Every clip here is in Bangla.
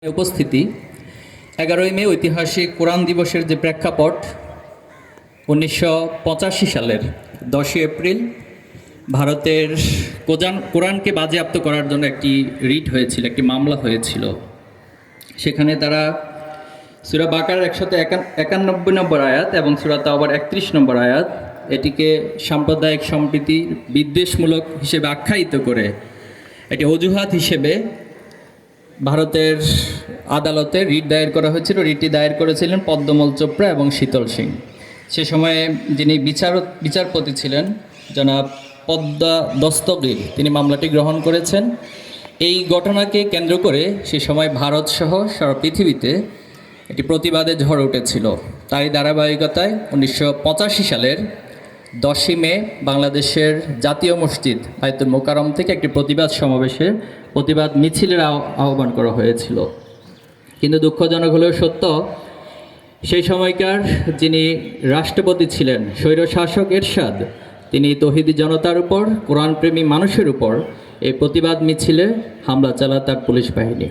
উপস্থিতি 11ই মে ঐতিহাসিক কোরআন দিবসের যে প্রেক্ষাপট 1985 সালের 10ই এপ্রিল ভারতের কোরআনকে বাজেয়াপ্ত করার জন্য একটি রিট হয়েছিল, একটি মামলা হয়েছিল। সেখানে তারা সূরা বাকারার 191 নম্বর আয়াত এবং সূরা তাওবার 31 নম্বর আয়াত এটিকে সাম্প্রদায়িক সম্প্রীতির বিদ্বেষমূলক হিসেবে আখ্যায়িত করে এটি অজুহাত হিসেবে ভারতের আদালতে রিট দায়ের করা হয়েছিল। রিটটি দায়ের করেছিলেন পদ্মমল চোপড়া এবং শীতল সিং। সে সময়ে যিনি বিচারপতি ছিলেন জনাব পদ্মা দস্তগীর, তিনি মামলাটি গ্রহণ করেছেন। এই ঘটনাকে কেন্দ্র করে সে সময় ভারতসহ সারা পৃথিবীতে একটি প্রতিবাদের ঝড় উঠেছিল। তারই ধারাবাহিকতায় 1985 সালের 10ই মে বাংলাদেশের জাতীয় মসজিদ বায়তুল মোকাররম থেকে একটি প্রতিবাদ মিছিলের আহ্বান করা হয়েছিল। কিন্তু দুঃখজনক হলেও সত্য, সেই সময়কার যিনি রাষ্ট্রপতি ছিলেন স্বৈরশাসক এরশাদ, তিনি তৌহিদি জনতার উপর, কোরআনপ্রেমী মানুষের উপর এই প্রতিবাদ মিছিলে হামলা চালায় তার পুলিশ বাহিনী।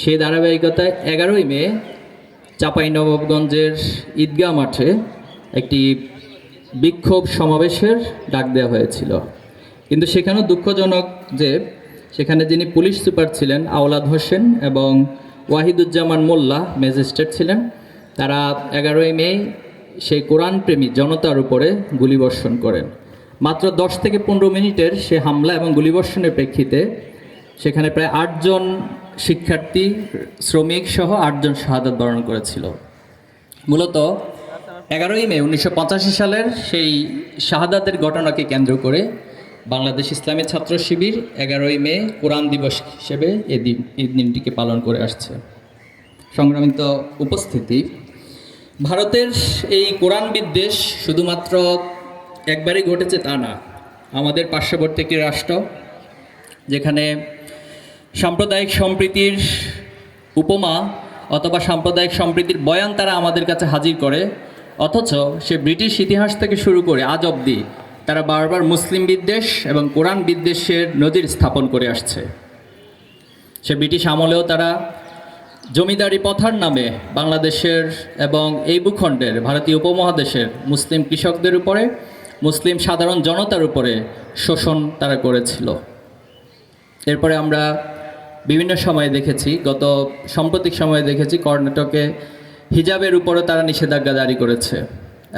সেই ধারাবাহিকতায় 11ই মে চাঁপাইনবাবগঞ্জের ঈদগাহ মাঠে একটি বিক্ষোভ সমাবেশের ডাক দেওয়া হয়েছিল। কিন্তু সেখানেও দুঃখজনক যে সেখানে যিনি পুলিশ সুপার ছিলেন আওলাদ হোসেন এবং ওয়াহিদুজ্জামান মোল্লা ম্যাজিস্ট্রেট ছিলেন, তারা 11ই মে সেই কোরআনপ্রেমী জনতার উপরে গুলিবর্ষণ করেন। মাত্র 10 থেকে 15 মিনিটের সে হামলা এবং গুলিবর্ষণের প্রেক্ষিতে সেখানে প্রায় 8 জন শিক্ষার্থী, শ্রমিক সহ 8 জন শাহাদাত বরণ করেছিল। মূলত 11ই মে 1985 সালের সেই শাহাদাতের ঘটনাকে কেন্দ্র করে বাংলাদেশ ইসলামী ছাত্র শিবির 11ই মে কোরআন দিবস হিসেবে এই দিনটিকে পালন করে আসছে। সংগ্রামিত উপস্থিতি, ভারতের এই কোরআন বিদ্বেষ শুধুমাত্র একবারই ঘটেছে তা না। আমাদের পার্শ্ববর্তী একটি রাষ্ট্র যেখানে সাম্প্রদায়িক সম্প্রীতির উপমা অথবা সাম্প্রদায়িক সম্প্রীতির বয়ান তারা আমাদের কাছে হাজির করে, অথচ সে ব্রিটিশ ইতিহাস থেকে শুরু করে আজ অবধি তারা বারবার মুসলিম বিদ্বেষ এবং কোরআন বিদ্বেষের নজির স্থাপন করে আসছে। সে ব্রিটিশ আমলেও তারা জমিদারি প্রথার নামে বাংলাদেশের এবং এই ভূখণ্ডের ভারতীয় উপমহাদেশের মুসলিম কৃষকদের উপরে, মুসলিম সাধারণ জনতার উপরে শোষণ তারা করেছিল। এরপরে আমরা বিভিন্ন সময়ে দেখেছি, গত সাম্প্রতিক সময়ে দেখেছি কর্ণাটকে হিজাবের উপরও তারা নিষেধাজ্ঞা জারি করেছে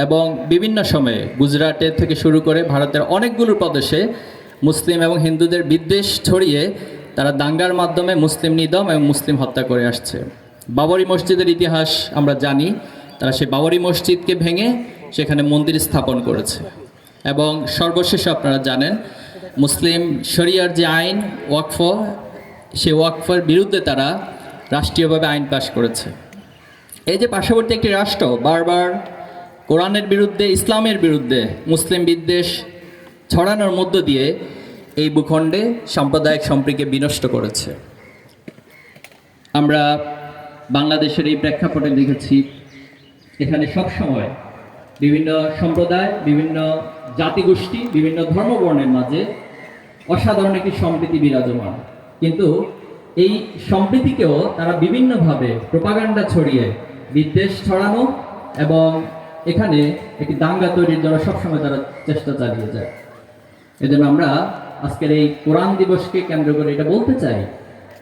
এবং বিভিন্ন সময়ে গুজরাটে থেকে শুরু করে ভারতের অনেকগুলো প্রদেশে মুসলিম এবং হিন্দুদের বিদ্বেষ ছড়িয়ে তারা দাঙ্গার মাধ্যমে মুসলিম নিধন এবং মুসলিম হত্যা করে আসছে। বাবরি মসজিদের ইতিহাস আমরা জানি, তারা সেই বাবরি মসজিদকে ভেঙে সেখানে মন্দির স্থাপন করেছে এবং সর্বশেষে আপনারা জানেন মুসলিম শরিয়ার যে আইন ওয়াকফ, সেই ওয়াকফের বিরুদ্ধে তারা রাষ্ট্রীয়ভাবে আইন পাশ করেছে। এই যে পার্শ্ববর্তী একটি রাষ্ট্র বারবার কোরআনের বিরুদ্ধে, ইসলামের বিরুদ্ধে মুসলিম বিদ্বেষ ছড়ানোর মধ্য দিয়ে এই ভূখণ্ডে সাম্প্রদায়িক সম্প্রীতিকে বিনষ্ট করেছে। আমরা বাংলাদেশের এই প্রেক্ষাপটে দেখেছি এখানে সবসময় বিভিন্ন সম্প্রদায়, বিভিন্ন জাতিগোষ্ঠী, বিভিন্ন ধর্মবর্ণের মাঝে অসাধারণ একটি সম্প্রীতি বিরাজমান, কিন্তু এই সম্প্রীতিকেও তারা বিভিন্নভাবে প্রোপাগান্ডা ছড়িয়ে বিদ্বেষ ছড়ানো এবং এখানে একটি দাঙ্গা তৈরির জন্য সবসময় তারা চেষ্টা চালিয়ে যায়। এজন্য আমরা আজকের এই কোরআন দিবসকে কেন্দ্র করে এটা বলতে চাই,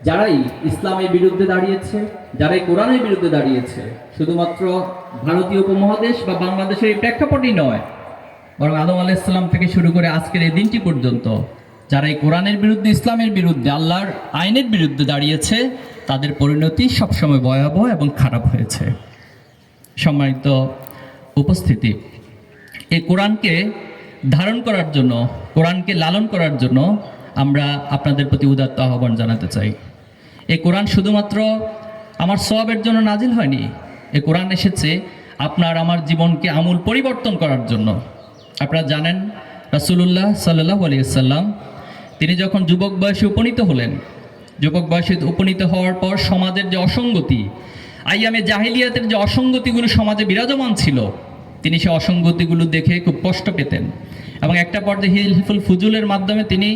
যারাই ইসলামের বিরুদ্ধে দাঁড়িয়েছে, যারাই কোরআনের বিরুদ্ধে দাঁড়িয়েছে, শুধুমাত্র ভারতীয় উপমহাদেশ বা বাংলাদেশের এই প্রেক্ষাপটই নয়, বরং আদম আলাইহিস সালাম থেকে শুরু করে আজকের এই দিনটি পর্যন্ত যারা এই কোরআনের বিরুদ্ধে, ইসলামের বিরুদ্ধে, আল্লাহর আইনের বিরুদ্ধে দাঁড়িয়েছে, তাদের পরিণতি সবসময় ভয়াবহ এবং খারাপ হয়েছে। সম্মানিত উপস্থিতি, এই কোরআনকে ধারণ করার জন্য, কোরআনকে লালন করার জন্য আমরা আপনাদের প্রতি উদাত্ত আহ্বান জানাতে চাই। এই কোরআন শুধুমাত্র আমার সওয়াবের জন্য নাজিল হয়নি, এই কোরআন এসেছে আপনার আমার জীবনকে আমূল পরিবর্তন করার জন্য। আপনারা জানেন রাসূলুল্লাহ সাল্লাল্লাহু আলাইহি ওয়াসাল্লাম তিনি যখন যুবক বয়সে উপনীত হলেন, যুবক বয়সে উপনীত হওয়ার পর সমাজের যে অসঙ্গতি, আইয়ামে জাহিলিয়াতের যে অসঙ্গতিগুলো সমাজে বিরাজমান ছিল, তিনি সেই অসঙ্গতিগুলো দেখে খুব কষ্ট পেতেন এবং একটা পর্যায়ে হিলফুল ফুজুলের মাধ্যমে তিনি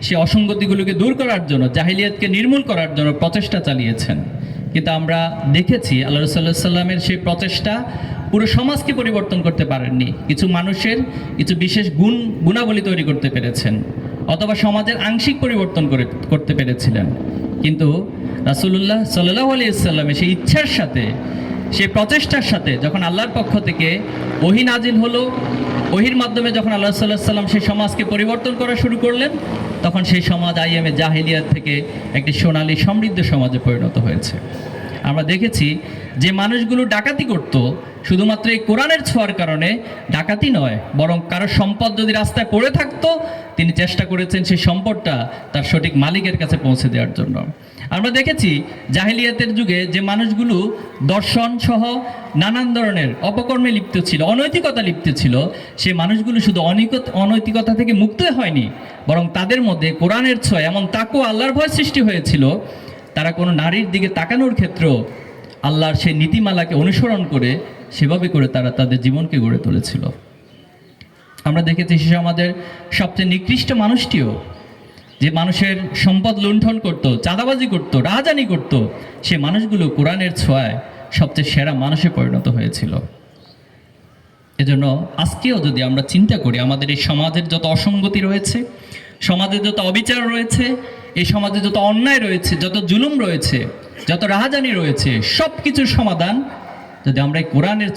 সেই অসঙ্গতিগুলোকে দূর করার জন্য, জাহিলিয়াতকে নির্মূল করার জন্য প্রচেষ্টা চালিয়েছেন। কিন্তু আমরা দেখেছি আল্লাহ রাসূলুল্লাহ সাল্লামের সেই প্রচেষ্টা পুরো সমাজকে পরিবর্তন করতে পারেননি। কিছু মানুষের কিছু বিশেষ গুণাবলী তৈরি করতে পেরেছেন, অথবা সমাজের আংশিক পরিবর্তন করতে পেরেছিলেন। কিন্তু রাসূলুল্লাহ সাল্লাল্লাহু আলাইহি ওয়াসাল্লামের সেই ইচ্ছার সাথে, সেই প্রচেষ্টার সাথে যখন আল্লাহর পক্ষ থেকে ওহী নাজিল হলো, ওহীর মাধ্যমে যখন আল্লাহ সাল্লাল্লাহু আলাইহি ওয়াসাল্লাম সেই সমাজকে পরিবর্তন করা শুরু করলেন, তখন সেই সমাজ আইয়ামে জাহিলিয়াত থেকে একটি সোনালী সমৃদ্ধ সমাজে পরিণত হয়েছে। আমরা দেখেছি যে মানুষগুলো ডাকাতি করত, শুধুমাত্র এই কোরআনের ছোঁয়ার কারণে ডাকাতি নয়, বরং কারো সম্পদ যদি রাস্তায় পড়ে থাকতো, তিনি চেষ্টা করেছেন সেই সম্পদটা তার সঠিক মালিকের কাছে পৌঁছে দেওয়ার জন্য। আমরা দেখেছি জাহিলিয়াতের যুগে যে মানুষগুলো দর্শন সহ নানান ধরনের অপকর্মে লিপ্ত ছিল, অনৈতিকতা লিপ্ত ছিল, সেই মানুষগুলো শুধু অনৈতিকতা থেকে মুক্ত হয়নি, বরং তাদের মধ্যে কোরআনের ছোঁয়া এমন তাকওয়া, আল্লাহর ভয় সৃষ্টি হয়েছিল, তারা কোনো নারীর দিকে তাকানোর ক্ষেত্রেও আল্লাহর সেই নীতিমালাকে অনুসরণ করে সেভাবে করে তারা তাদের জীবনকে গড়ে তুলেছিল। আমরা দেখেছি সে আমাদের সবচেয়ে নিকৃষ্ট মানুষটিও, যে মানুষের সম্পদ লুণ্ঠন করত, চাঁদাবাজি করত, রাহাজানি করত, সে মানুষগুলো কোরআনের ছোঁয়ায় সবচেয়ে সেরা মানুষে পরিণত হয়েছিল। এজন্য আজকেও যদি আমরা চিন্তা করি, আমাদের এই সমাজের যত অসঙ্গতি রয়েছে, সমাজে যত অবিচার রয়েছে, এই সমাজে যত অন্যায় রয়েছে, যত জুলুম রয়েছে, যত রাহাজানি রয়েছে, সব কিছুর সমাধান যদি আমরা এই কোরআনের